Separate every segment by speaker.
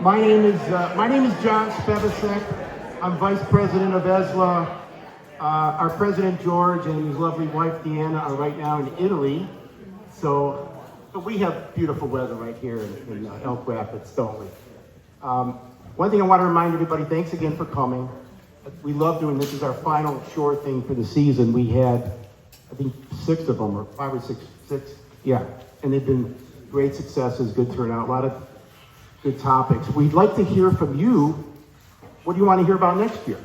Speaker 1: My name is John Spevacek. I'm Vice President of ESLA. Our President George and his lovely wife Deanna are right now in Italy. But we have beautiful weather right here in Elk Rapids, don't we? One thing I want to remind everybody, thanks again for coming. We love doing this. This is our final shore thing for the season. We had, I think, 6 of them, or 5 or 6, yeah. And they've been great successes, good turnout, a lot of good topics. We'd like to hear from you. What do you want to hear about next year?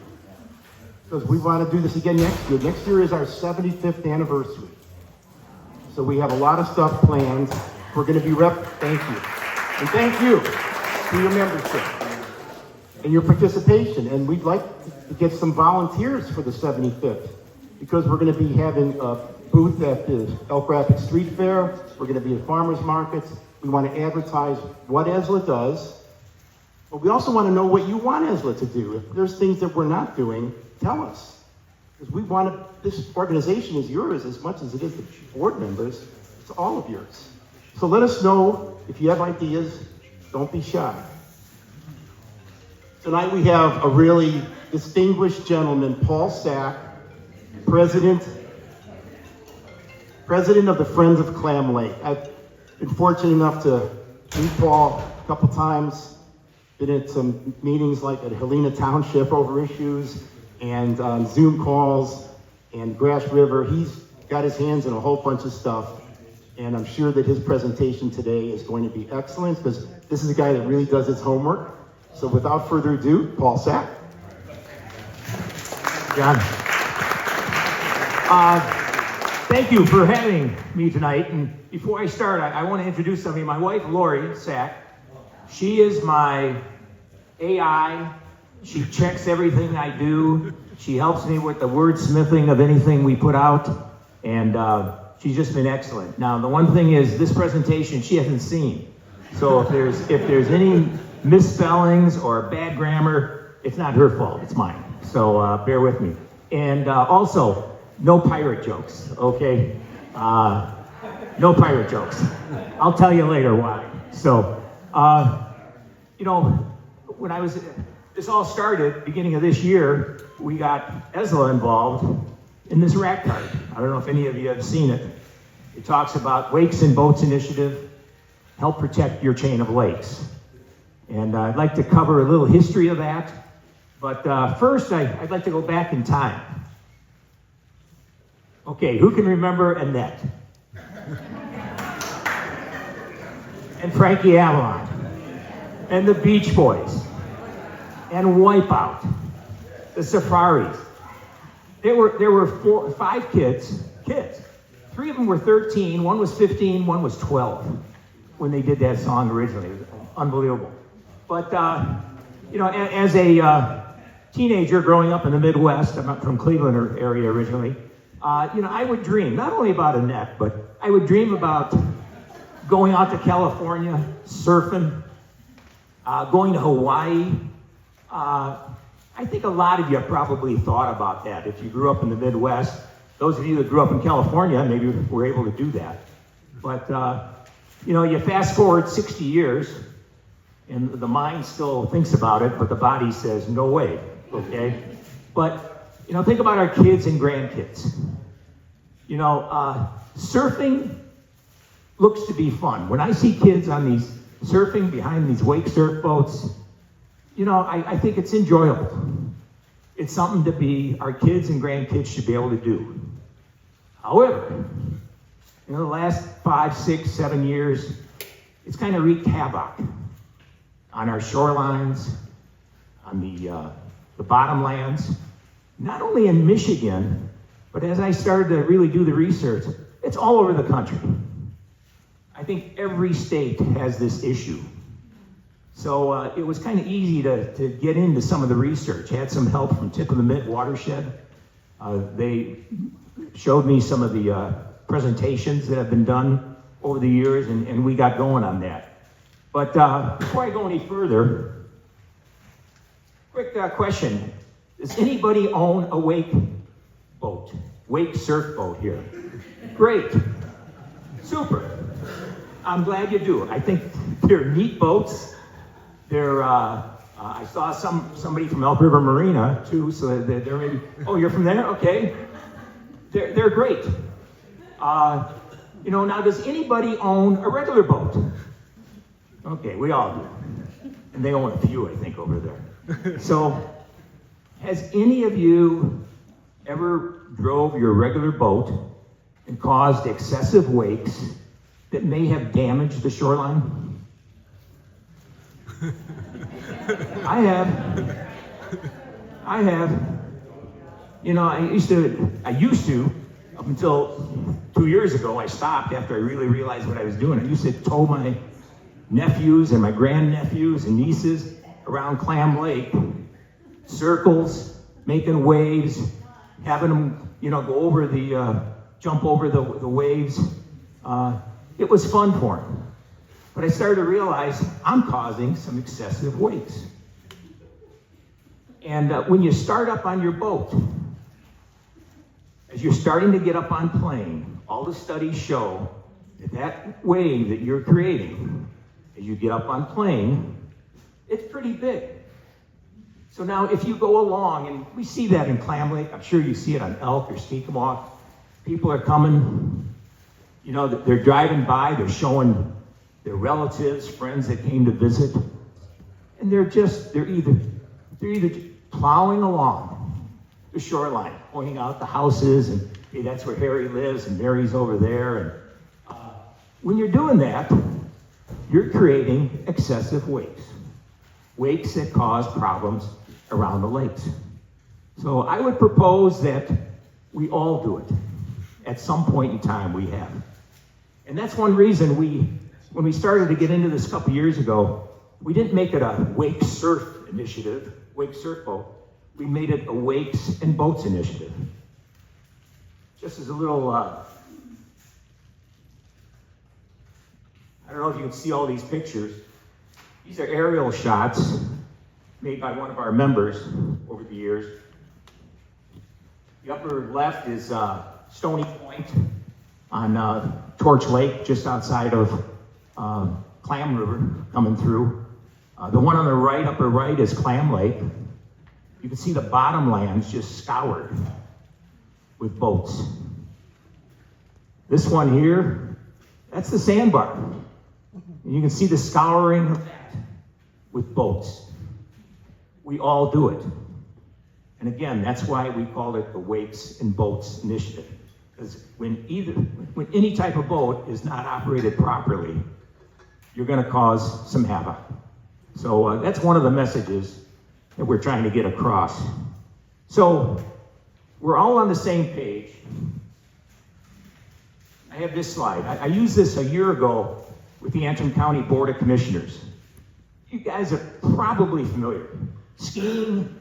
Speaker 1: Because we want to do this again next year. Next year is our 75th anniversary. So we have a lot of stuff planned. We're going to be thank you. And thank you for your membership and your participation. And we'd like to get some volunteers for the 75th because we're going to be having a booth at the Elk Rapids Street Fair. We're going to be at farmers markets. We want to advertise what ESLA does, but we also want to know what you want ESLA to do. If there's things that we're not doing, tell us. Because we want to, this organization is yours as much as it is the board members. It's all of yours. So let us know if you have ideas. Don't be shy. Tonight we have a really distinguished gentleman, Paul Sak, President of the Friends of Clam Lake. I've been fortunate enough to meet Paul a couple times. Been at some meetings like at Helena Township over issues and on Zoom calls and Grass River. He's got his hands in a whole bunch of stuff. And I'm sure that his presentation today is going to be excellent because this is a guy that really does his homework. So without further ado, Paul Sak.
Speaker 2: John. Thank you for having me tonight. And before I start, I want to introduce somebody. My wife, Lori Sak. She is my AI. She checks everything I do. She helps me with the wordsmithing of anything we put out. And she's just been excellent. Now, the one thing is this presentation she hasn't seen. So if there's any misspellings or bad grammar, it's not her fault, it's mine. So bear with me. And also, no pirate jokes, okay? No pirate jokes. I'll tell you later why. So, when this all started, beginning of this year, we got ESLA involved in this rack card. I don't know if any of you have seen it. It talks about Wakes and Boats Initiative, help protect your chain of lakes. And I'd like to cover a little history of that. But first, I'd like to go back in time. Okay, who can remember Annette? And Frankie Avalon? And the Beach Boys? And Wipeout? The Safaris? There were 5 kids. 3 of them were 13, one was 15, one was 12 when they did that song originally. It was unbelievable. But, as a teenager growing up in the Midwest, I'm not from Cleveland area originally, I would dream, not only about Annette, but I would dream about going out to California, surfing, going to Hawaii. I think a lot of you probably thought about that. If you grew up in the Midwest, those of you that grew up in California, maybe were able to do that. But, you fast forward 60 years, and the mind still thinks about it, but the body says, no way, okay? But, think about our kids and grandkids. Surfing looks to be fun. When I see kids on these surfing behind these wake surf boats, I think it's enjoyable. It's something our kids and grandkids should be able to do. However, the last 5, 6, 7 years, it's kind of wreaked havoc on our shorelines, on the bottomlands, not only in Michigan, but as I started to really do the research, it's all over the country. I think every state has this issue. So it was kind of easy to get into some of the research. I had some help from Tip of the Mitt Watershed. They showed me some of the presentations that have been done over the years, and we got going on that. But before I go any further, quick question. Does anybody own a wake boat? Wake surf boat here? Great. Super. I'm glad you do. I think they're neat boats. I saw somebody from Elk River Marina too, so they're maybe, oh, you're from there? Okay. They're great. Now does anybody own a regular boat? Okay, we all do. And they own a few, I think, over there. So, has any of you ever drove your regular boat and caused excessive wakes that may have damaged the shoreline? I have. I used to, up until 2 years ago, I stopped after I really realized what I was doing. I used to tow my nephews and my grandnephews and nieces around Clam Lake, circles, making waves, having them, go over jump over the waves. It was fun for them. But I started to realize I'm causing some excessive wakes. And when you start up on your boat, as you're starting to get up on plane, all the studies show that wave that you're creating, as you get up on plane, it's pretty big. So now if you go along, and we see that in Clam Lake, I'm sure you see it on Elk-Skegemog, people are coming, they're driving by, they're showing their relatives, friends that came to visit, and they're either plowing along the shoreline, pointing out the houses, and hey, that's where Harry lives, and Mary's over there. And when you're doing that, you're creating excessive wakes that cause problems around the lakes. So I would propose that we all do it. At some point in time, we have. And that's one reason when we started to get into this a couple years ago, we didn't make it a wake surf initiative, wake surf boat. We made it a wakes and boats initiative. Just as a little, I don't know if you can see all these pictures. These are aerial shots made by one of our members over the years. The upper left is Stony Point on Torch Lake, just outside of Clam River coming through. The one on the right, upper right, is Clam Lake. You can see the bottomlands just scoured with boats. This one here, that's the sandbar. And you can see the scouring of that with boats. We all do it. And again, that's why we call it the Wakes and Boats Initiative. Because when any type of boat is not operated properly, you're going to cause some havoc. So that's one of the messages that we're trying to get across. So we're all on the same page. I have this slide. I used this a year ago with the Antrim County Board of Commissioners. You guys are probably familiar. Skiing,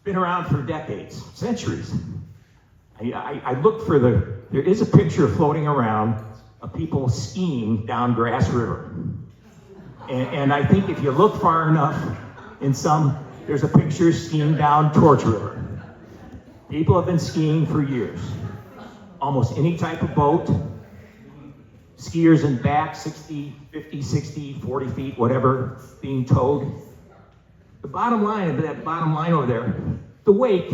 Speaker 2: been around for decades, centuries. I looked for there is a picture floating around of people skiing down Grass River. And I think if you look far enough, there's a picture skiing down Torch River. People have been skiing for years. Almost any type of boat, skiers in back, 60, 50, 60, 40 feet, whatever, being towed. The bottom line of that bottom line over there, the wake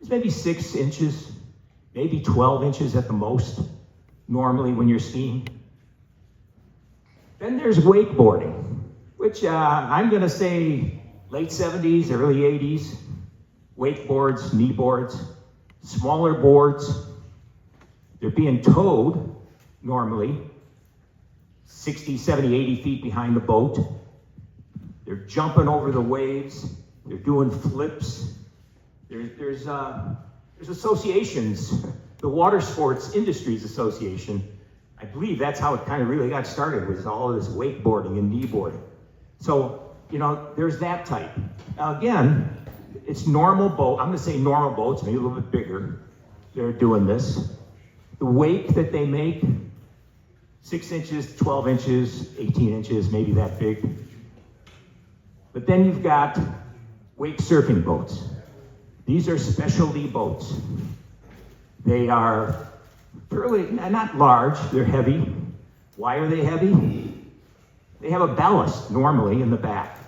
Speaker 2: is maybe 6 inches, maybe 12 inches at the most, normally when you're skiing. Then there's wakeboarding, which I'm going to say late 70s, early 80s. Wakeboards, knee boards, smaller boards. They're being towed normally 60, 70, 80 feet behind the boat. They're jumping over the waves. They're doing flips. There's associations. The Water Sports Industries Association, I believe that's how it kind of really got started, was all of this wakeboarding and kneeboarding. So, there's that type. Now again, it's normal boat. I'm going to say normal boats, maybe a little bit bigger. They're doing this. The wake that they make, 6 inches, 12 inches, 18 inches, maybe that big. But then you've got wake surfing boats. These are specialty boats. They are fairly, not large, they're heavy. Why are they heavy? They have a ballast normally in the back.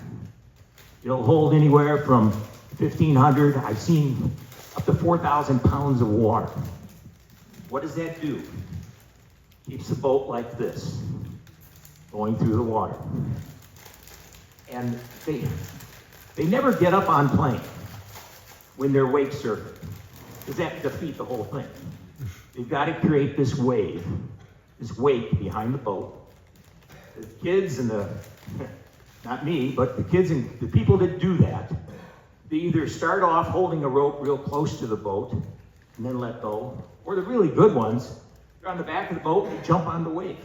Speaker 2: It'll hold anywhere from 1,500, I've seen up to 4,000 pounds of water. What does that do? Keeps the boat like this, going through the water. And they never get up on plane when they're wake surfing, because that defeats the whole thing. They've got to create this wave, this wake behind the boat. The kids and not me, but the kids and the people that do that, they either start off holding a rope real close to the boat and then let go, or the really good ones, they're on the back of the boat and they jump on the wave.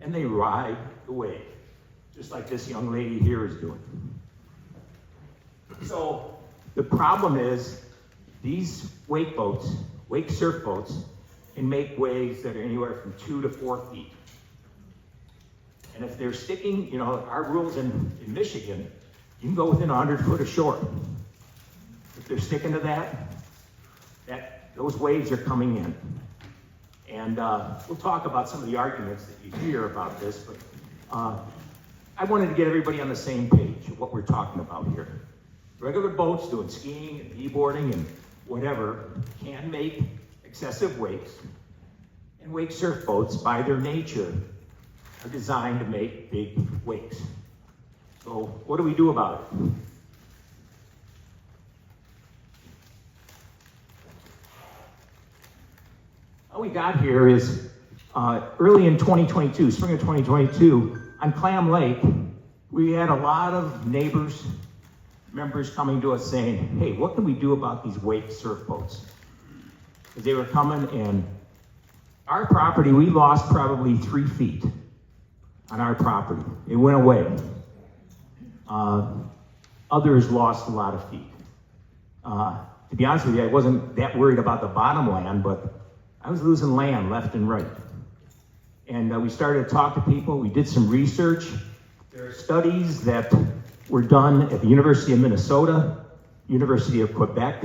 Speaker 2: And they ride the wave, just like this young lady here is doing. So the problem is these wake boats, wake surf boats, can make waves that are anywhere from 2 to 4 feet. And if they're sticking, our rules in Michigan, you can go within 100 foot of shore. If they're sticking to those waves are coming in. And we'll talk about some of the arguments that you hear about this, but I wanted to get everybody on the same page of what we're talking about here. Regular boats doing skiing and keyboarding and whatever can make excessive wakes. And wake surf boats, by their nature, are designed to make big wakes. So what do we do about it? What we got here is early in 2022, spring of 2022, on Clam Lake, we had a lot of neighbors, members coming to us saying, hey, what can we do about these wake surf boats? Because they were coming, and our property, we lost probably 3 feet on our property. It went away. Others lost a lot of feet. To be honest with you, I wasn't that worried about the bottom land, but I was losing land left and right. And we started to talk to people. We did some research. There are studies that were done at the University of Minnesota, University of Quebec,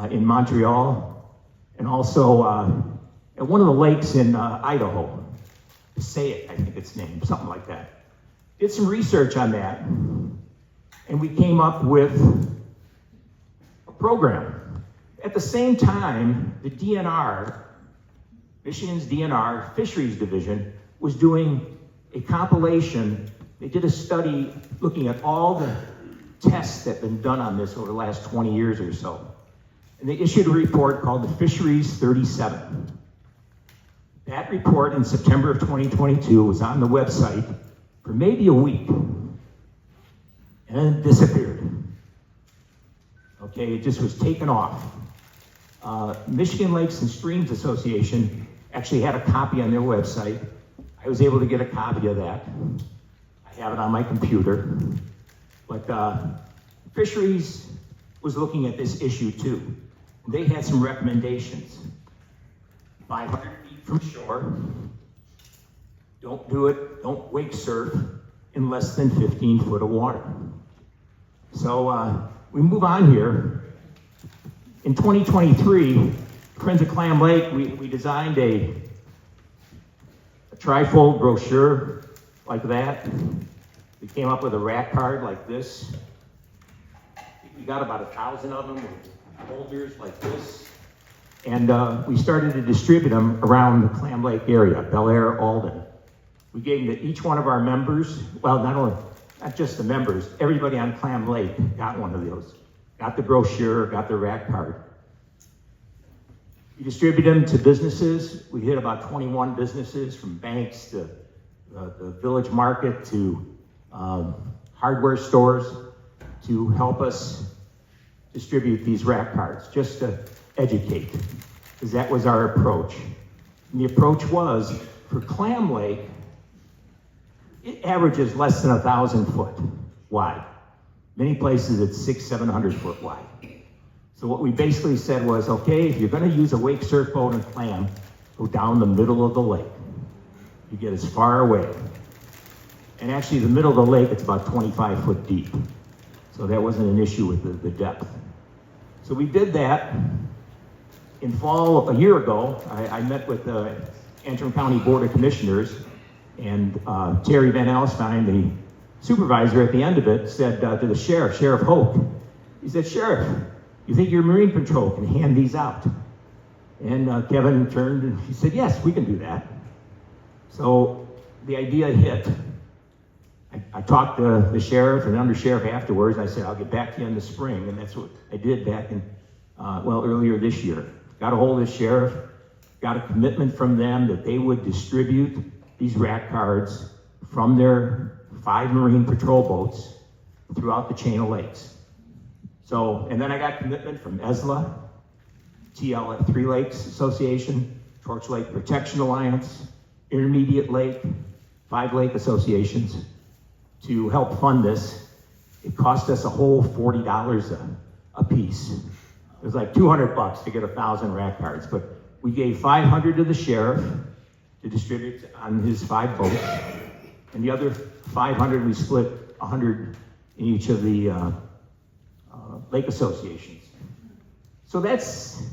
Speaker 2: in Montreal, and also at one of the lakes in Idaho. Passaic, I think it's named, something like that. Did some research on that, and we came up with a program. At the same time, the DNR, Michigan's DNR Fisheries Division, was doing a compilation. They did a study looking at all the tests that have been done on this over the last 20 years or so. And they issued a report called the Fisheries 37. That report in September of 2022 was on the website for maybe a week, and then it disappeared. Okay, it just was taken off. Michigan Lakes and Streams Association actually had a copy on their website. I was able to get a copy of that. I have it on my computer. But Fisheries was looking at this issue too. They had some recommendations. 500 feet from shore. Don't do it, don't wake surf in less than 15 foot of water. So we move on here. In 2023, Friends of Clam Lake, we designed a trifold brochure like that. We came up with a rack card like this. We got about 1,000 of them with holders like this. And we started to distribute them around the Clam Lake area, Bel Air, Alden. We gave them to each one of our members. Well, not just the members, everybody on Clam Lake got one of those. Got the brochure, got the rack card. We distributed them to businesses. We hit about 21 businesses, from banks to the village market to hardware stores, to help us distribute these rack cards, just to educate, because that was our approach. And the approach was, for Clam Lake, it averages less than 1,000 foot wide. Many places it's 600-700 foot wide. So what we basically said was, okay, if you're going to use a wake surf boat and clam, go down the middle of the lake. You get as far away. And actually, the middle of the lake, it's about 25 foot deep. So that wasn't an issue with the depth. So we did that. In fall, a year ago, I met with the Antrim County Board of Commissioners, and Terry Van Alstyne, the supervisor at the end of it said to the sheriff, Sheriff Hope, he said, "Sheriff, you think your Marine Patrol can hand these out?" And Kevin turned and he said, "Yes, we can do that." So the idea hit. I talked to the sheriff and undersheriff afterwards, and I said, "I'll get back to you in the spring," and that's what I did back in, earlier this year. Got a hold of the sheriff, got a commitment from them that they would distribute these rat cards from their 5 Marine Patrol boats throughout the chain of lakes. So, and then I got commitment from ESLA, TL Three Lakes Association, Torch Lake Protection Alliance, Intermediate Lake, 5 lake associations to help fund this. It cost us a whole $40 a piece. It was like $200 to get 1,000 rat cards, but we gave 500 to the sheriff to distribute on his 5 boats, and the other 500 we split 100 in each of the lake associations. So that's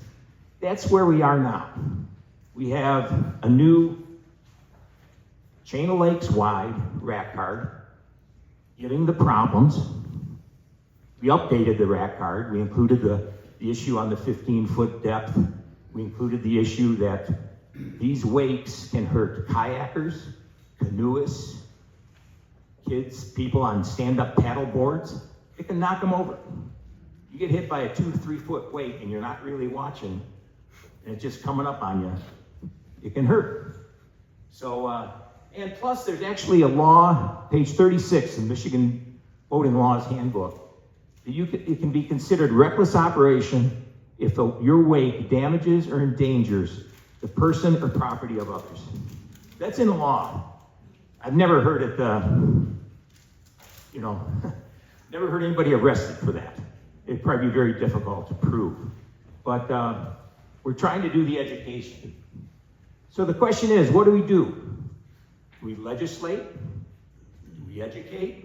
Speaker 2: where we are now. We have a new chain of lakes wide rat card, getting the problems. We updated the rat card. We included the issue on the 15-foot depth. We included the issue that these wakes can hurt kayakers, canoeists, kids, people on stand-up paddle boards. It can knock them over. You get hit by a 2 to 3 foot wake and you're not really watching, and it's just coming up on you. It can hurt. So, and plus there's actually a law, page 36 in Michigan Boating Laws Handbook, that it can be considered reckless operation if your wake damages or endangers the person or property of others. That's in the law. I've never heard it, never heard anybody arrested for that. It'd probably be very difficult to prove. But we're trying to do the education. So the question is, what do? Do we legislate? Do we educate?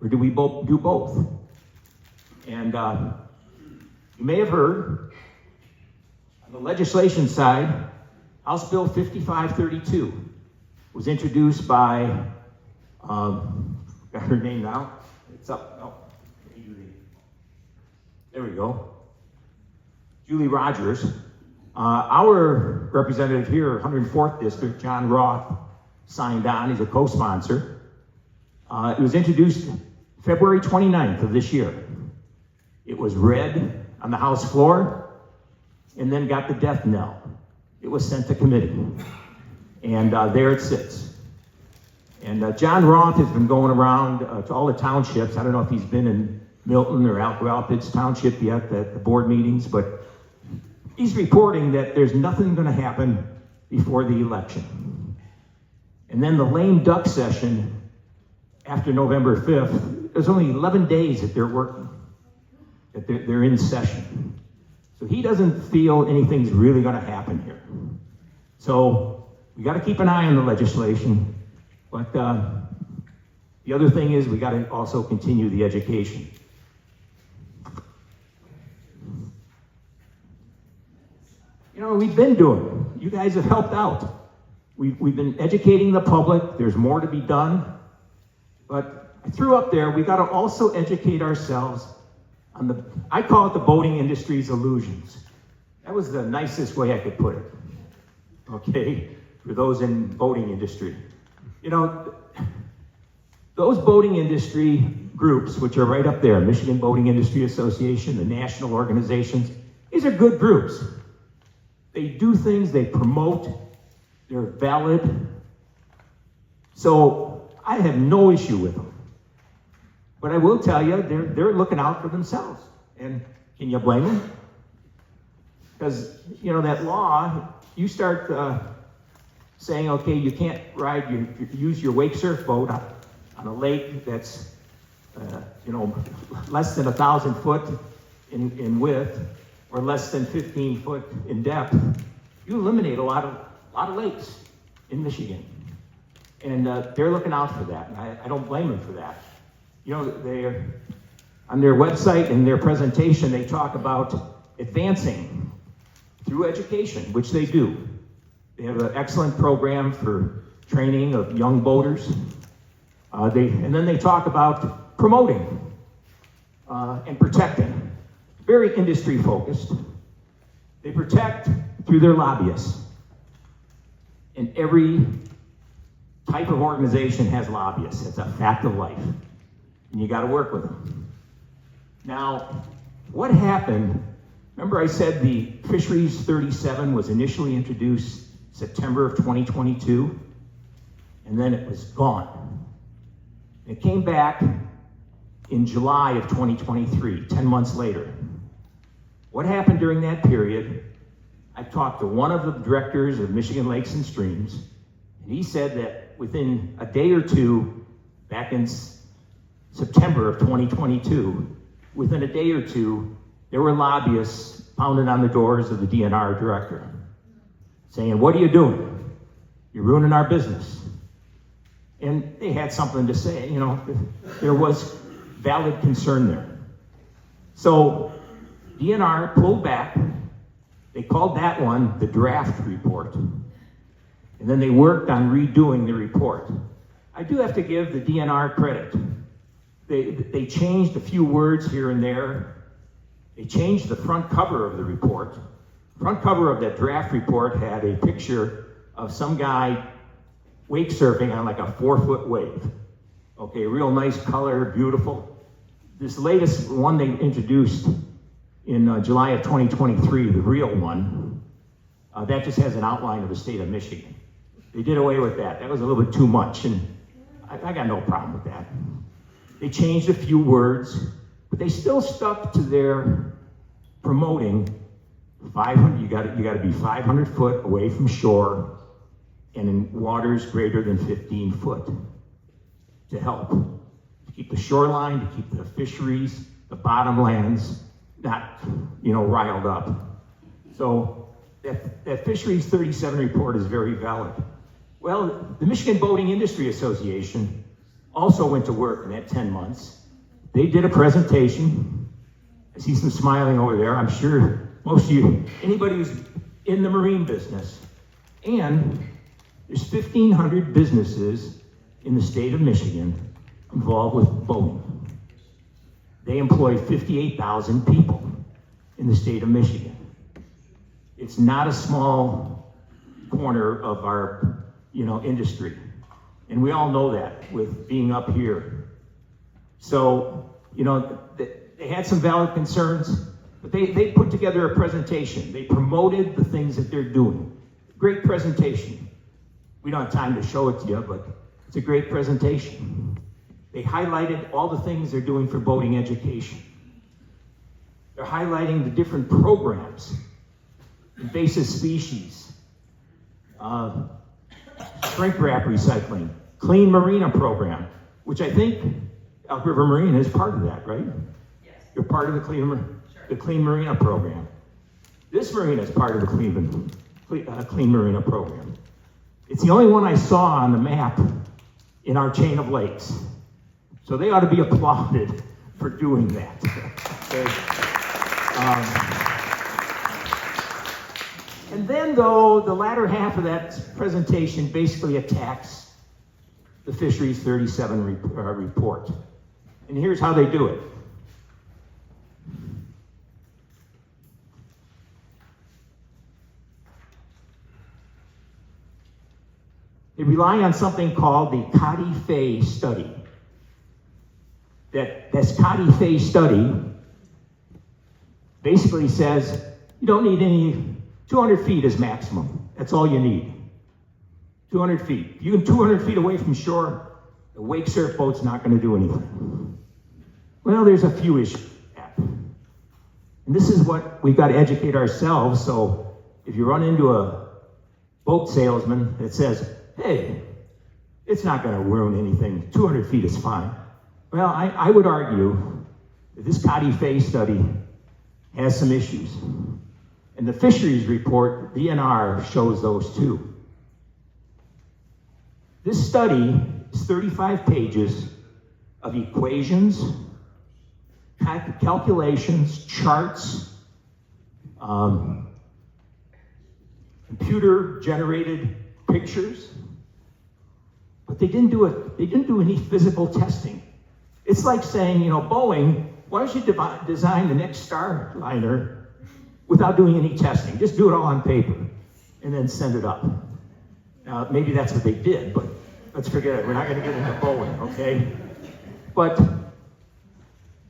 Speaker 2: Or do we do both? And you may have heard, on the legislation side, House Bill 5532 was introduced by, got her name now, it's up, no, there we go, Julie Rogers. Our representative here, 104th District, John Roth, signed on. He's a co-sponsor. It was introduced February 29th of this year. It was read on the House floor and then got the death knell. It was sent to committee. And there it sits. And John Roth has been going around to all the townships. I don't know if he's been in Milton or Elk Rapids Township yet at the board meetings, but he's reporting that there's nothing going to happen before the election. And then the lame duck session after November 5th, there's only 11 days that they're working, that they're in session. So he doesn't feel anything's really going to happen here. So we got to keep an eye on the legislation, but the other thing is we got to also continue the education. You know, we've been doing it. You guys have helped out. We've been educating the public. There's more to be done. But I threw up there, we got to also educate ourselves on I call it the boating industry's illusions. That was the nicest way I could put it. Okay, for those in boating industry. You know, those boating industry groups, which are right up there, Michigan Boating Industry Association, the national organizations, these are good groups. They do things, they promote, they're valid. So I have no issue with them. But I will tell you, they're looking out for themselves. And can you blame them? Because, you know, that law, you start saying, okay, you can't use your wake surf boat on a lake that's, less than 1,000 foot in width, or less than 15 foot in depth. You eliminate a lot of lakes in Michigan. And they're looking out for that, and I don't blame them for that. You know, they're on their website and their presentation, they talk about advancing through education, which they do. They have an excellent program for training of young boaters. And then they talk about promoting and protecting. Very industry focused. They protect through their lobbyists. And every type of organization has lobbyists. It's a fact of life. And you got to work with them. Now, what happened? Remember I said the Fisheries 37 was initially introduced September of 2022, and then it was gone. It came back in July of 2023, 10 months later. What happened during that period? I talked to one of the directors of Michigan Lakes and Streams, and he said that within a day or two, back in September of 2022, within a day or two, there were lobbyists pounding on the doors of the DNR director, saying, "What are you doing? You're ruining our business." And they had something to say, you know, there was valid concern there. So DNR pulled back. They called that one the draft report. And then they worked on redoing the report. I do have to give the DNR credit. They changed a few words here and there. They changed the front cover of the report. The front cover of that draft report had a picture of some guy wake surfing on like a 4-foot wave. Okay, real nice color, beautiful. This latest one they introduced in July of 2023, the real one, that just has an outline of the state of Michigan. They did away with that. That was a little bit too much, and I got no problem with that. They changed a few words, but they still stuck to their promoting 500. You got to be 500 foot away from shore, and in waters greater than 15 foot, to help to keep the shoreline, to keep the fisheries, the bottomlands not, riled up. So that Fisheries 37 report is very valid. Well, the Michigan Boating Industry Association also went to work in that 10 months. They did a presentation. I see some smiling over there. I'm sure most of you, anybody who's in the marine business. And there's 1,500 businesses in the state of Michigan involved with boating. They employ 58,000 people in the state of Michigan. It's not a small corner of our, industry. And we all know that with being up here. So, they had some valid concerns, but they put together a presentation. They promoted the things that they're doing. Great presentation. We don't have time to show it to you, but it's a great presentation. They highlighted all the things they're doing for boating education. They're highlighting the different programs, invasive species, shrink wrap recycling, clean marina program, which I think Elk River Marine is part of that, right?
Speaker 3: Yes.
Speaker 2: You're part of the clean marina program. This marina is part of the clean marina program. It's the only one I saw on the map in our chain of lakes. So they ought to be applauded for doing that. And then, though, the latter half of that presentation basically attacks the Fisheries 37 report. And here's how they do it. They rely on something called the Cotty-Fay study. This Cotty-Fay study basically says you don't need any, 200 feet is maximum. That's all you need. 200 feet. If you're 200 feet away from shore, the wake surf boat's not going to do anything. Well, there's a few issues with that. And this is what we've got to educate ourselves. So if you run into a boat salesman that says, "Hey, it's not going to ruin anything. 200 feet is fine." Well, I would argue that this Cotty-Fay study has some issues. And the fisheries report, DNR, shows those too. This study is 35 pages of equations, calculations, charts, computer-generated pictures. but they didn't do it. They didn't do any physical testing. It's like saying, Boeing, why don't you design the next Starliner without doing any testing? Just do it all on paper and then send it up. Now, maybe that's what they did, but let's forget it. We're not going to get into Boeing, okay? But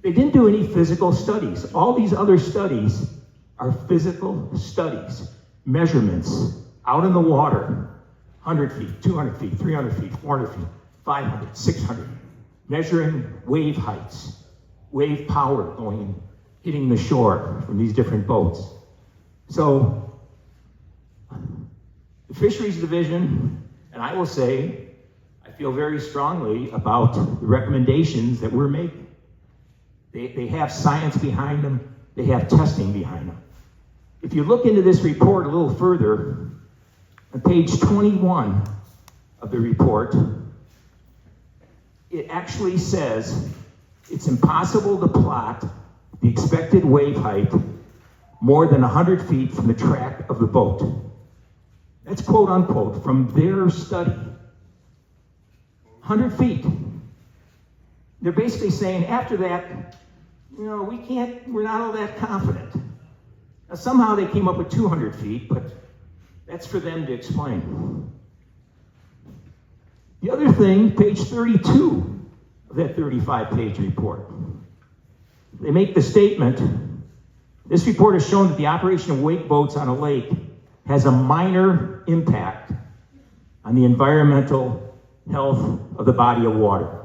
Speaker 2: they didn't do any physical studies. All these other studies are physical studies, measurements out in the water, 100 feet, 200 feet, 300 feet, 400 feet, 500, 600, measuring wave heights, wave power hitting the shore from these different boats. So, the Fisheries Division, and I will say, I feel very strongly about the recommendations that we're making. They have science behind them, they have testing behind them. If you look into this report a little further, on page 21 of the report, it actually says it's impossible to plot the expected wave height more than 100 feet from the track of the boat. That's quote unquote from their study. 100 feet. They're basically saying after that, we're not all that confident. Now, somehow they came up with 200 feet, but that's for them to explain. The other thing, page 32 of that 35-page report, they make the statement, this report has shown that the operation of wake boats on a lake has a minor impact on the environmental health of the body of water.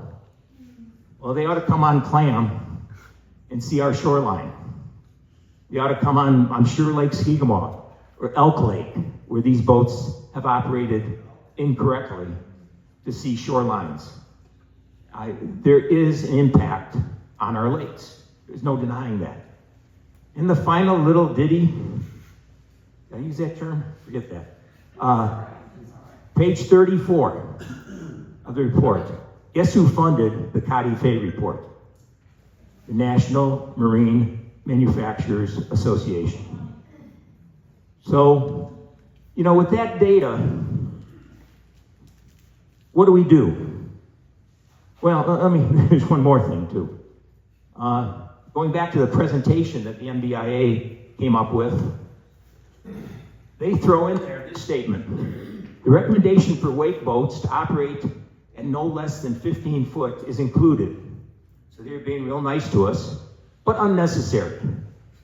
Speaker 2: Well, they ought to come on Clam and see our shoreline. They ought to come on, I'm sure, Lake-Skegemog or Elk Lake, where these boats have operated incorrectly, to see shorelines. There is an impact on our lakes. There's no denying that. In the final little ditty, did I use that term? Forget that. Page 34 of the report. Guess who funded the Cadi-Fay report? The National Marine Manufacturers Association. So, with that data, what do we do? Well, there's one more thing too. Going back to the presentation that the MBIA came up with, they throw in there this statement. The recommendation for wake boats to operate at no less than 15 foot is included. So they're being real nice to us, but unnecessary.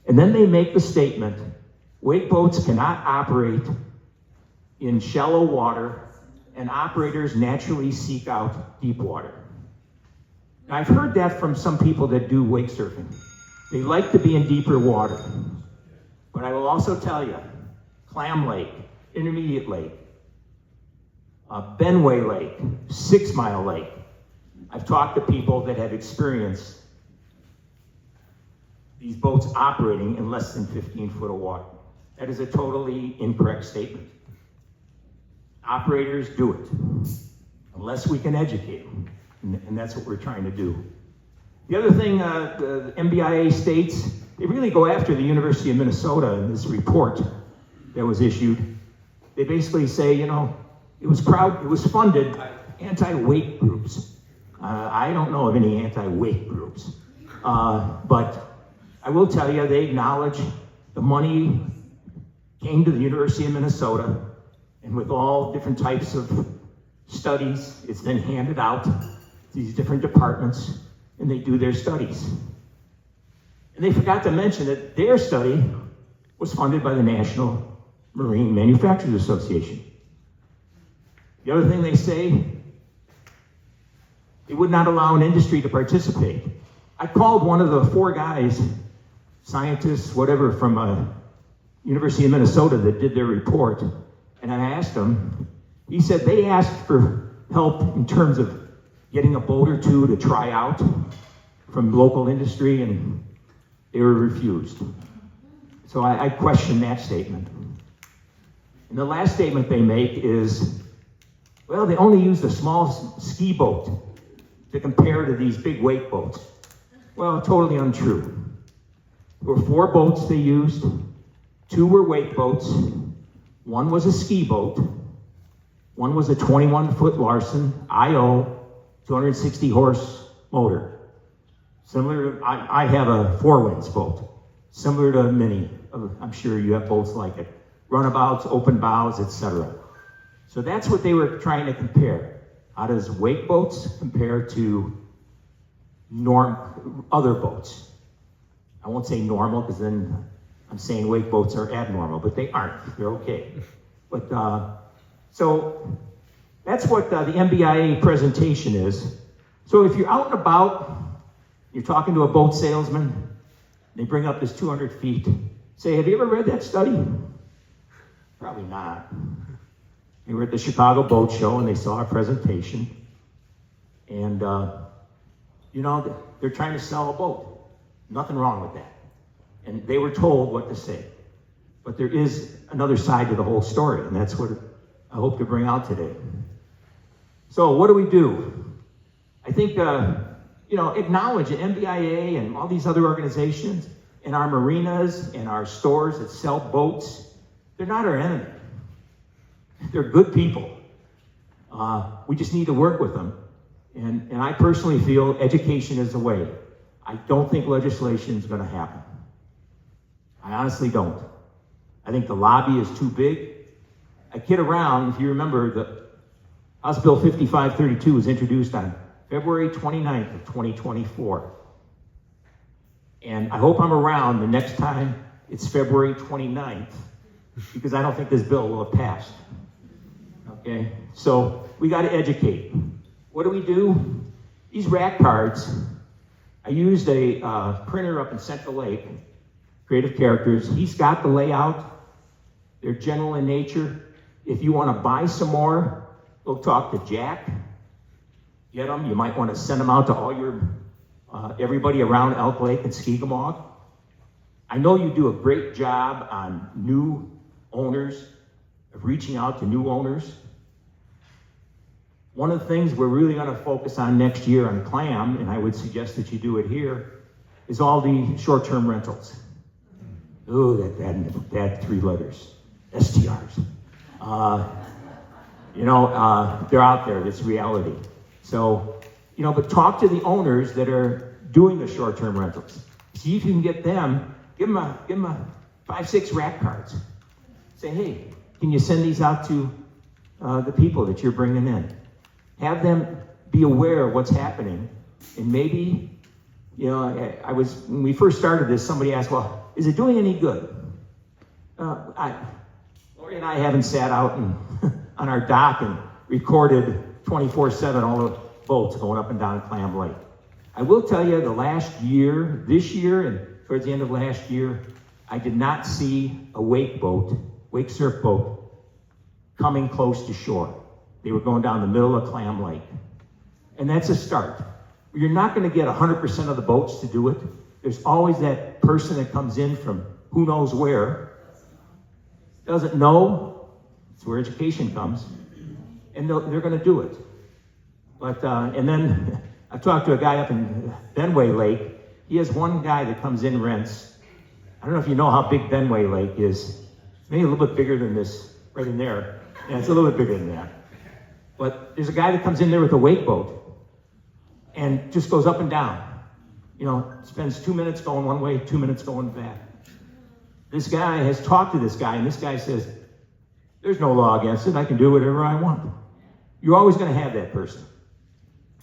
Speaker 2: And then they make the statement, wake boats cannot operate in shallow water, and operators naturally seek out deep water. Now, I've heard that from some people that do wake surfing. They like to be in deeper water. But I will also tell you, Clam Lake, Intermediate Lake, Benway Lake, 6 Mile Lake, I've talked to people that have experienced these boats operating in less than 15 foot of water. That is a totally incorrect statement. Operators do it, unless we can educate them, and that's what we're trying to do. The other thing the MBIA states, they really go after the University of Minnesota in this report that was issued. They basically say, it was funded by anti-wake groups. I don't know of any anti-wake groups, but I will tell you, they acknowledge the money came to the University of Minnesota, and with all different types of studies, it's then handed out to these different departments, and they do their studies. And they forgot to mention that their study was funded by the National Marine Manufacturers Association. The other thing they say, they would not allow an industry to participate. I called one of the 4 guys, scientists, whatever, from University of Minnesota that did their report, and I asked him, he said they asked for help in terms of getting a boat or two to try out from local industry, and they were refused. So I question that statement. And the last statement they make is, well, they only used a small ski boat to compare to these big wake boats. Well, totally untrue. There were 4 boats they used. 2 were wake boats. 1 was a ski boat. One was a 21-foot Larson IO 260 horse motor. Similar to, I have a 4-winds boat, similar to many. I'm sure you have boats like it. Runabouts, open bows, etc. So that's what they were trying to compare. How does wake boats compare to other boats? I won't say normal because then I'm saying wake boats are abnormal, but they aren't. They're okay. But so that's what the MBIA presentation is. So if you're out and about, you're talking to a boat salesman, they bring up this 200 feet. Say, have you ever read that study? Probably not. They were at the Chicago Boat Show and they saw our presentation. And, you know, they're trying to sell a boat. Nothing wrong with that. And they were told what to say. But there is another side to the whole story, and that's what I hope to bring out today. So what do? I think, you know, acknowledge that MBIA and all these other organizations and our marinas and our stores that sell boats, they're not our enemy. They're good people. We just need to work with them. And I personally feel education is the way. I don't think legislation is going to happen. I honestly don't. I think the lobby is too big. I kid around, if you remember, the House Bill 5532 was introduced on February 29th of 2024. And I hope I'm around the next time it's February 29th, because I don't think this bill will have passed. Okay? So we got to educate. What do? These rack cards, I used a printer up in Central Lake, Creative Characters. He's got the layout. They're general in nature. If you want to buy some more, go talk to Jack. Get them. You might want to send them out to all your everybody around Elk Lake and Skegemog. I know you do a great job on new owners, of reaching out to new owners. One of the things we're really going to focus on next year on Clam, and I would suggest that you do it here, is all the short-term rentals. Oh, that 3 letters, STRs. You know, they're out there, it's reality. So, you know, but talk to the owners that are doing the short-term rentals. See if you can get them, give them a 5-6 rack cards. Say, hey, can you send these out to the people that you're bringing in? Have them be aware of what's happening. And maybe, you know, when we first started this, somebody asked, well, is it doing any good? Lori and I haven't sat out on our dock and recorded 24/7 all the boats going up and down Clam Lake. I will tell you, the last year, this year and towards the end of last year, I did not see a wake surf boat, coming close to shore. They were going down the middle of Clam Lake. And that's a start. You're not going to get 100% of the boats to do it. There's always that person that comes in from who knows where, doesn't know. It's where education comes. And they're going to do it. But, and then I talked to a guy up in Benway Lake. He has one guy that comes in, rents. I don't know if you know how big Benway Lake is. It's maybe a little bit bigger than this right in there. Yeah, it's a little bit bigger than that. But there's a guy that comes in there with a wake boat and just goes up and down. You know, spends 2 minutes going one way, 2 minutes going back. This guy has talked to this guy, and this guy says, there's no law against it. I can do whatever I want. You're always going to have that person.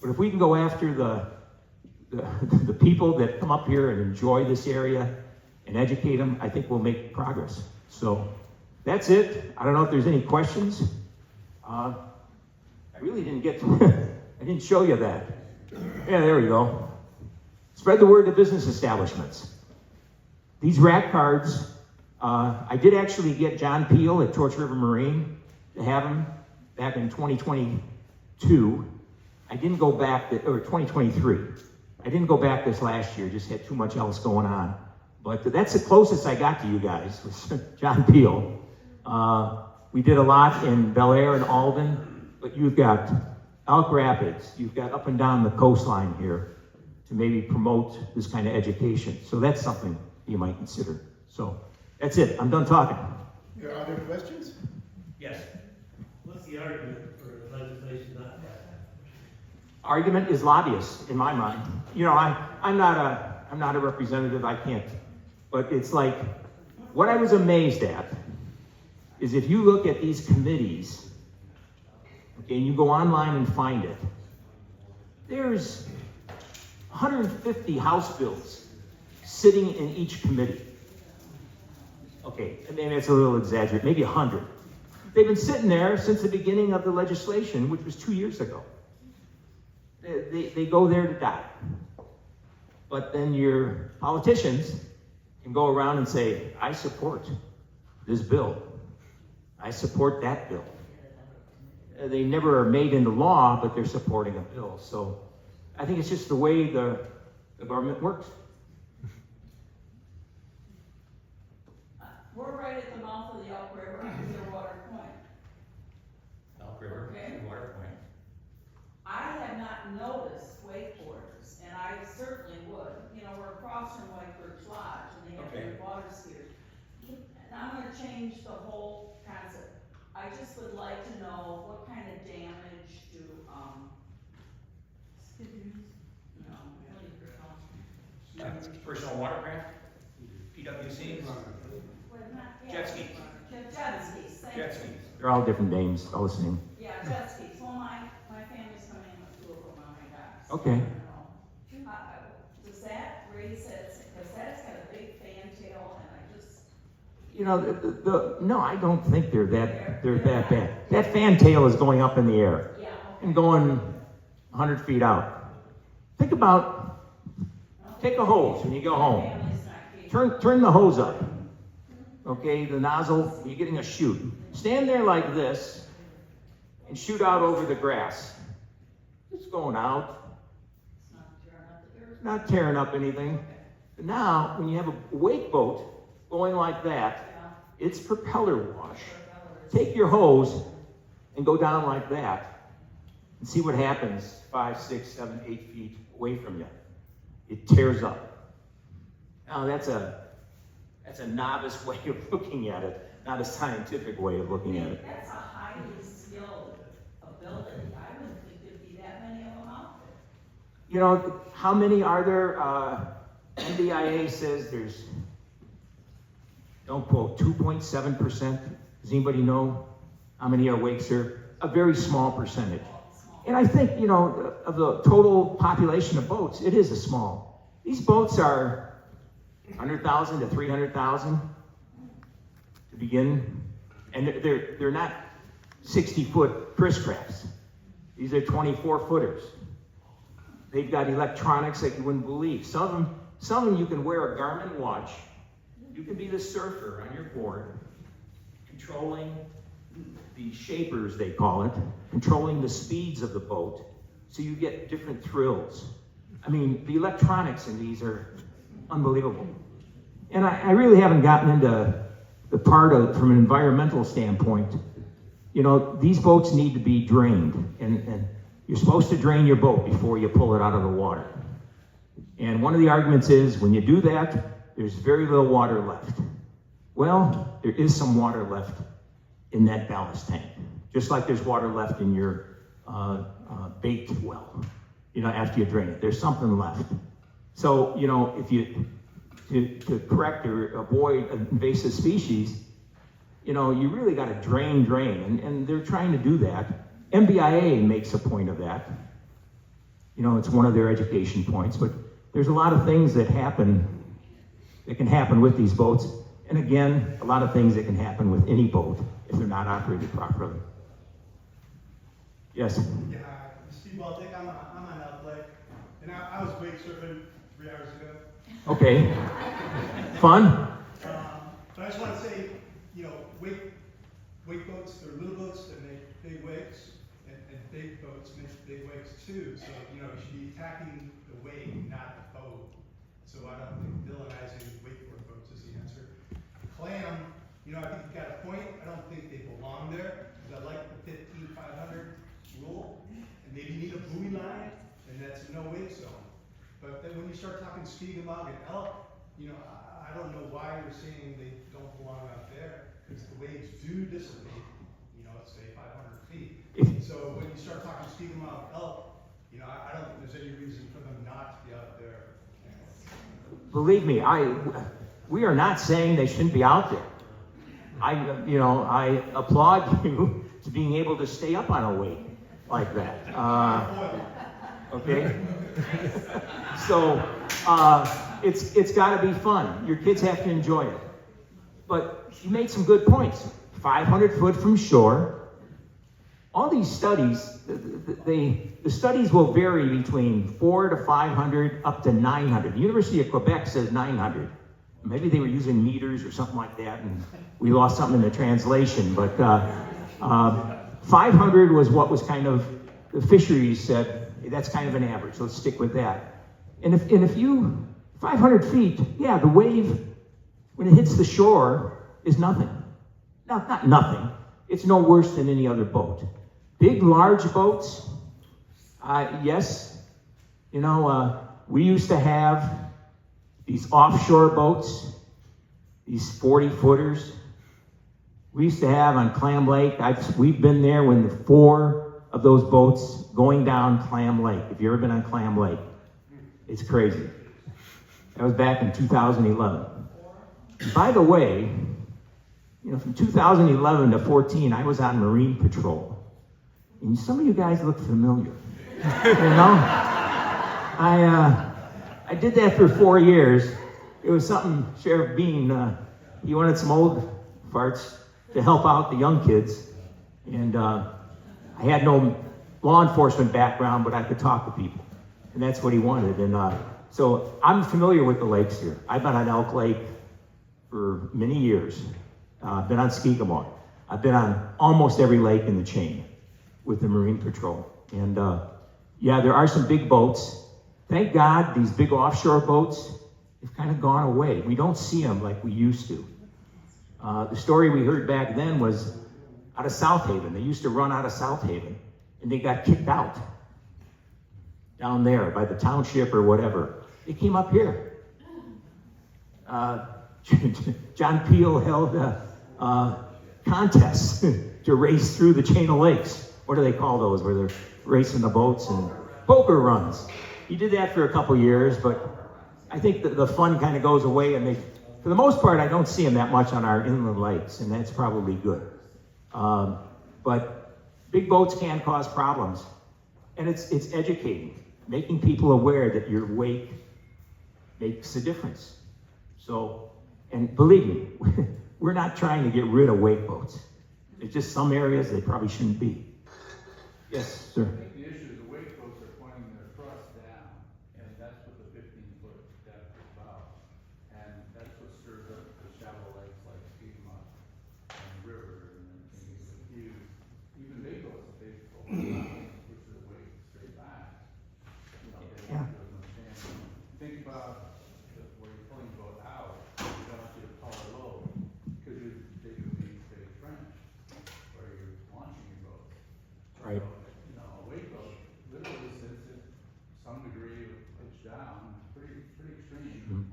Speaker 2: But if we can go after the people that come up here and enjoy this area and educate them, I think we'll make progress. So that's it. I don't know if there's any questions. I really didn't get to, I didn't show you that. Yeah, there we go. Spread the word to business establishments. These rack cards, I did actually get John Peel at Torch River Marine to have them back in 2022. I didn't go back, or 2023. I didn't go back this last year, just had too much else going on. But that's the closest I got to you guys, was John Peel. We did a lot in Bel Air and Alden, but you've got Elk Rapids, you've got up and down the coastline here to maybe promote this kind of education. So that's something you might consider. So that's it, I'm done talking.
Speaker 1: Are there questions?
Speaker 2: Yes.
Speaker 3: Let's What's the argument for the legislation not passing?
Speaker 2: Argument is lobbyists in my mind. You know, I'm not a representative. I can't. But it's like what I was amazed at is if you look at these committees, okay, and you go online and find it, there's 150 House bills sitting in each committee. Okay, maybe it's a little exaggerated, maybe 100. They've been sitting there since the beginning of the legislation, which was 2 years ago. They go there to die. But then your politicians can go around and say, I support this bill. I support that bill. They never are made into law, but they're supporting a bill. So I think it's just the way the government works.
Speaker 4: We're right at the mouth of the Elk River on Clearwater Point.
Speaker 5: Elk River,
Speaker 4: Okay.
Speaker 5: Water Point.
Speaker 4: I have not noticed wakeboarders, and I certainly would. You know, we're across from White Birch Lodge, and they have
Speaker 5: Okay.
Speaker 4: their water skiers. And I'm gonna change the whole concept. I just would like to know what kind of damage do, no,
Speaker 5: Personal watercraft, PWC, jet skis.
Speaker 4: Jet skis, thank you.
Speaker 5: Jet skis.
Speaker 2: They're all different names, all the same.
Speaker 4: Yeah, jet skis. Well, my family's coming in with 2 of them on my docks.
Speaker 2: Okay.
Speaker 4: Does that raise it, because that's got a big fantail, and I just,
Speaker 2: You know, no, I don't think they're that bad. That fantail is going up in the air
Speaker 4: yeah, okay.
Speaker 2: and going 100 feet out. Think about, take a hose when you go home.
Speaker 4: Family's not keen.
Speaker 2: Turn the hose up. Okay, the nozzle, you're getting a shoot. Stand there like this and shoot out over the grass. It's going out,
Speaker 4: It's not tearing up the dirt.
Speaker 2: not tearing up anything. But now, when you have a wake boat going like that,
Speaker 4: Yeah.
Speaker 2: it's propeller wash. Take your hose and go down like that and see what happens 5, 6, 7, 8 feet away from you. It tears up. Now that's a novice way of looking at it, not a scientific way of looking at it.
Speaker 4: That's a highly skilled ability. I wouldn't think there'd be that many of them out there.
Speaker 2: You know, how many are there? NBIA says there's, don't quote, 2.7%. Does anybody know how many are wake surf? A very small percentage. And I think, you know, of the total population of boats, it is a small. These boats are 100,000 to 300,000 to begin, and they're not 60-foot Chris crafts. These are 24-footers. They've got electronics that you wouldn't believe. Some of them you can wear a Garmin watch. You can be the surfer on your board, controlling the shapers, they call it, controlling the speeds of the boat, so you get different thrills. I mean, the electronics in these are unbelievable. And I really haven't gotten into the part of, from an environmental standpoint, you know, these boats need to be drained, and you're supposed to drain your boat before you pull it out of the water. And one of the arguments is, when you do that, there's very little water left. Well, there is some water left in that ballast tank, just like there's water left in your bait well. You know, after you drain it, there's something left. So, you know, if you to correct or avoid invasive species, you know, you really got to drain, and they're trying to do that. MBIA makes a point of that. You know, it's one of their education points, but there's a lot of things that can happen with these boats. And again, a lot of things that can happen with any boat if they're not operated properly. Yes?
Speaker 6: Yeah, Steve Baltic, I'm on Elk Lake, and I was wake surfing 3 hours ago.
Speaker 2: Okay. Fun?
Speaker 6: But I just want to say, you know, wake boats, they're little boats that make big wakes, and big boats make big wakes too. So, you know, you should be attacking the wake, not the boat. So I don't think villainizing wakeboard boats is the answer. Clam, you know, I think you've got a point. I don't think they belong there, because I like the 15,500 rule, and maybe you need a buoy line, and that's a no wake zone. But then when you start talking Skegemog and Elk, you know, I don't know why you're saying they don't belong out there, because the waves do dissipate, you know, let's say 500 feet. start talking Skiegama elk, you know, I don't think there's any reason for them not to be out there.
Speaker 2: Believe me, we are not saying they shouldn't be out there. I applaud you to being able to stay up on a wake like that. Okay? So, it's gotta be fun. Your kids have to enjoy it. But you made some good points. 500 foot from shore. All these studies, the studies will vary between 400 to 500 up to 900. The University of Quebec says 900. Maybe they were using meters or something like that, and we lost something in the translation. But 500 was what was kind of, the fisheries said, hey, that's kind of an average. Let's stick with that. And if you, 500 feet, yeah, the wave, when it hits the shore, is nothing. Not nothing. It's no worse than any other boat. Big, large boats, yes. You know, we used to have these offshore boats, these 40-footers. We used to have on Clam Lake, we've been there when the 4 of those boats going down Clam Lake. If you've ever been on Clam Lake, it's crazy. That was back in 2011. By the way, you know, from 2011 to 14, I was on Marine Patrol. And some of you guys look familiar. You know? I did that for 4 years. It was something Sheriff Bean, he wanted some old farts to help out the young kids. And I had no law enforcement background, but I could talk to people. And that's what he wanted. And so I'm familiar with the lakes here. I've been on Elk Lake for many years. I've been on Sk-E-Mog. I've been on almost every lake in the chain with the Marine Patrol. And yeah, there are some big boats. Thank God these big offshore boats have kind of gone away. We don't see them like we used to. The story we heard back then was out of South Haven. They used to run out of South Haven, and they got kicked out down there by the township or whatever. They came up here. John Peel held contests to race through the chain of lakes. What do they call those, where they're racing the boats and poker runs? He did that for a couple years, but I think the fun kind of goes away, and for the most part, I don't see them that much on our inland lakes, and that's probably good. But big boats can cause problems, and it's educating, making people aware that your wake makes a difference. So, and believe me, we're not trying to get rid of wake boats. It's just some areas they probably shouldn't be. Yes, sir.
Speaker 7: I think the issue is the wake boats are pointing their thrust down, and that's what the 15-foot depth is about. And that's what stirs up the shallow lakes like Sk-E-Mog and the river, and even big boats, if they push the wake straight back, you know, they won't give them a chance. Think about where you're pulling the boat out, you don't want you to pull it low, because you're digging a big trench where you're launching your boat.
Speaker 2: Right.
Speaker 7: You know, a wake boat literally sits at some degree of pitch down, pretty extreme.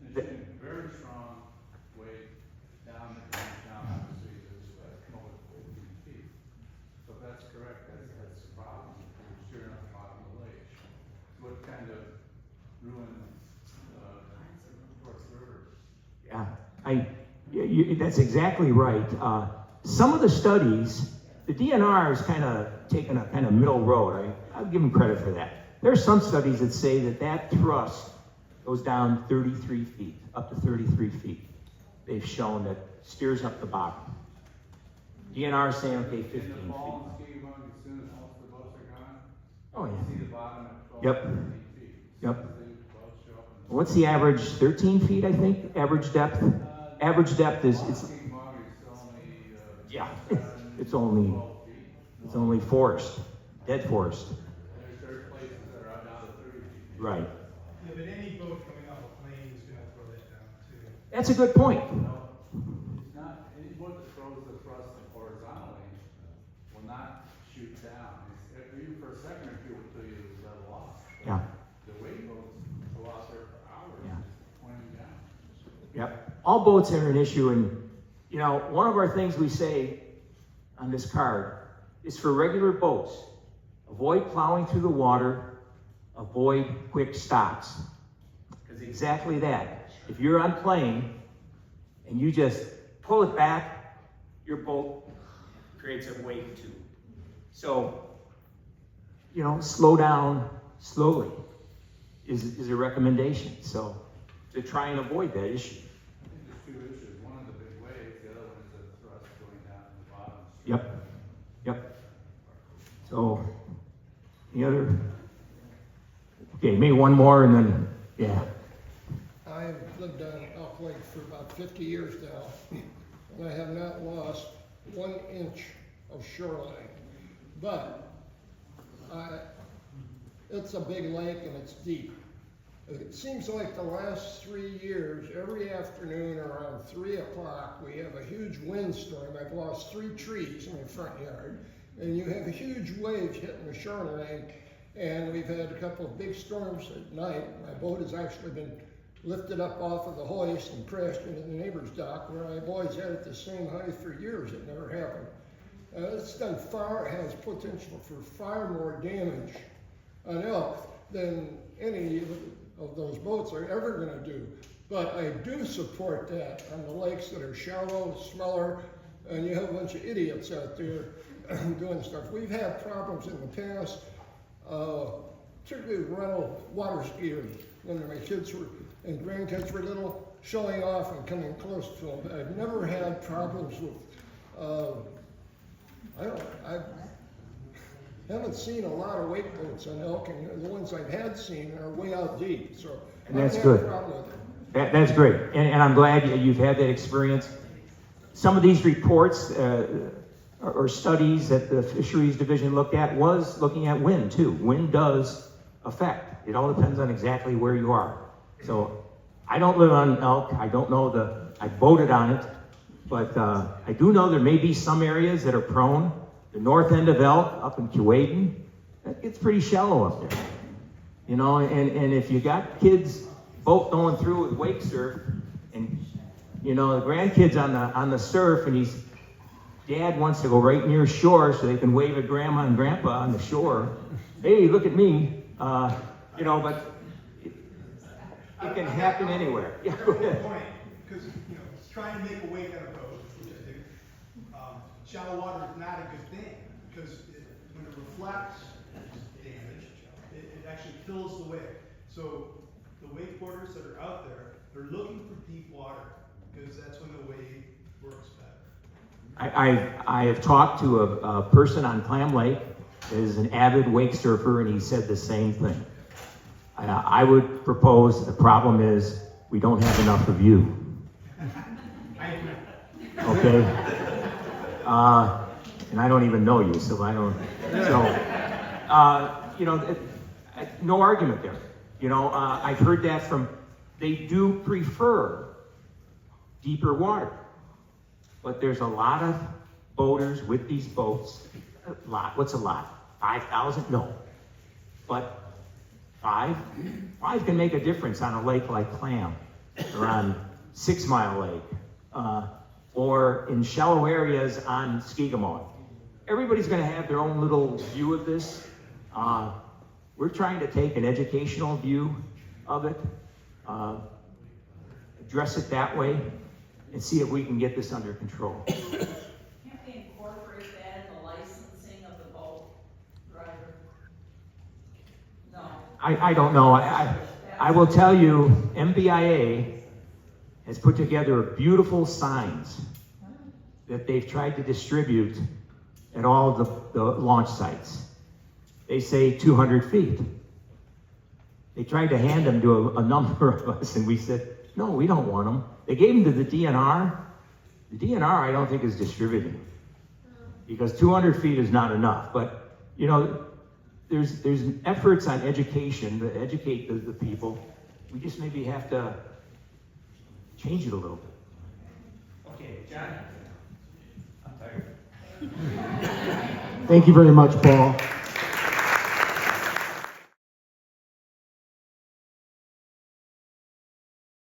Speaker 7: And it's shooting very strong wake down the trench, down obviously this come over 14 feet. So if that's correct, that's a problem. You're steering up the bottom of the lake. What kind of ruins North River?
Speaker 2: Yeah, that's exactly right. Some of the studies, the DNR is kind of taking a kind of middle road. I'll give them credit for that. There are some studies that say that thrust goes down 33 feet, up to 33 feet. They've shown that steers up the bottom. DNR is saying, okay, 15
Speaker 7: In the
Speaker 2: feet.
Speaker 7: fall in Ski-Mog, as soon as most of the boats are gone,
Speaker 2: Oh,
Speaker 7: you
Speaker 2: yeah.
Speaker 7: see the bottom at 12,
Speaker 2: Yep.
Speaker 7: 13 feet.
Speaker 2: Yep.
Speaker 7: As soon as the boats show up in the
Speaker 2: What's the average? 13 feet, I think, average depth? Average depth is, it's,
Speaker 7: Ski-Mog is only,
Speaker 2: yeah,
Speaker 7: 7,
Speaker 2: it's only
Speaker 7: 12 feet.
Speaker 2: It's only forest, dead forest.
Speaker 7: There's places that are out down to 30 feet.
Speaker 2: Right.
Speaker 6: Yeah, but any boat coming off a plane is gonna throw that down too.
Speaker 2: That's a good point.
Speaker 7: No, it's not, any boat that throws the thrust horizontally will not shoot down. Even for a second or two until you level off. But
Speaker 2: Yeah.
Speaker 7: the wake boats go out there for hours,
Speaker 2: Yeah.
Speaker 7: just pointing down.
Speaker 2: Yep. All boats are an issue, and you know, one of our things we say on this card is for regular boats, avoid plowing through the water, avoid quick stops. Because exactly that, if you're on plane and you just pull it back, your boat creates a wake too. So, slow down slowly is a recommendation. So, to try and avoid that issue.
Speaker 7: I think there's two issues. One is the big waves, the other one is the thrust going down to the bottom.
Speaker 2: Yep. So, the other, okay, maybe one more and then, yeah.
Speaker 8: I've lived on Elk Lake for about 50 years now, and I have not lost 1 inch of shoreline. But it's a big lake and it's deep. It seems like the last 3 years, every afternoon around 3 o'clock, we have a huge windstorm. I've lost 3 trees in my front yard, and you have a huge wave hitting the shoreline. And we've had a couple of big storms at night. My boat has actually been lifted up off of the hoist and crashed into the neighbor's dock, where I've always had it the same height for years. It never happened. It has potential for far more damage on elk than any of those boats are ever going to do. But I do support that on the lakes that are shallow, smaller, and you have a bunch of idiots out there doing stuff. We've had problems in the past, particularly with rental water skiers, when my kids and grandkids were little, showing off and coming close to them. I've never had problems with, I haven't seen a lot of wake boats on elk, and the ones I've had seen are way out deep, so
Speaker 2: And that's
Speaker 8: I don't have
Speaker 2: good.
Speaker 8: a problem with it.
Speaker 2: That's great, and I'm glad you've had that experience. Some of these reports or studies that the Fisheries Division looked at was looking at wind too. Wind does affect. It all depends on exactly where you are. So I don't live on elk. I don't know I boated on it, but I do know there may be some areas that are prone. The north end of Elk up in Kewadin, it's pretty shallow up there. And if you got kids both going through with wake surf, and the grandkids on the surf, and dad wants to go right near shore so they can wave at grandma and grandpa on the shore. Hey, look at me. But it can happen anywhere. Yeah, go ahead.
Speaker 6: Because, trying to make a wake on a boat, which I do, shallow water is not a good thing, because when it reflects damage, it actually fills the wake. So the wakeboarders that are out there, they're looking for deep water, because that's when the wave works better.
Speaker 2: I have talked to a person on Clam Lake that is an avid wake surfer, and he said the same thing. I would propose the problem is we don't have enough of you. Okay? And I don't even know you, so I don't. So, no argument there. I've heard that they do prefer deeper water. But there's a lot of boaters with these boats. A lot. What's a lot? 5,000? No. But five can make a difference on a lake like Clam, or on 6 Mile Lake, or in shallow areas on Skegemog. Everybody's going to have their own little view of this. We're trying to take an educational view of it, address it that way, and see if we can get this under control.
Speaker 4: Can't we incorporate that in the licensing of the boat driver? No.
Speaker 2: I don't know. I will tell you, MBIA has put together beautiful signs that they've tried to distribute at all of the launch sites. They say 200 feet. They tried to hand them to a number of us, and we said, no, we don't want them. They gave them to the DNR. The DNR, I don't think, is distributing, because 200 feet is not enough. But, there's efforts on education to educate the people. We just maybe have to change it a little bit.
Speaker 5: Okay, John? I'm tired.
Speaker 1: Thank you very much, Paul.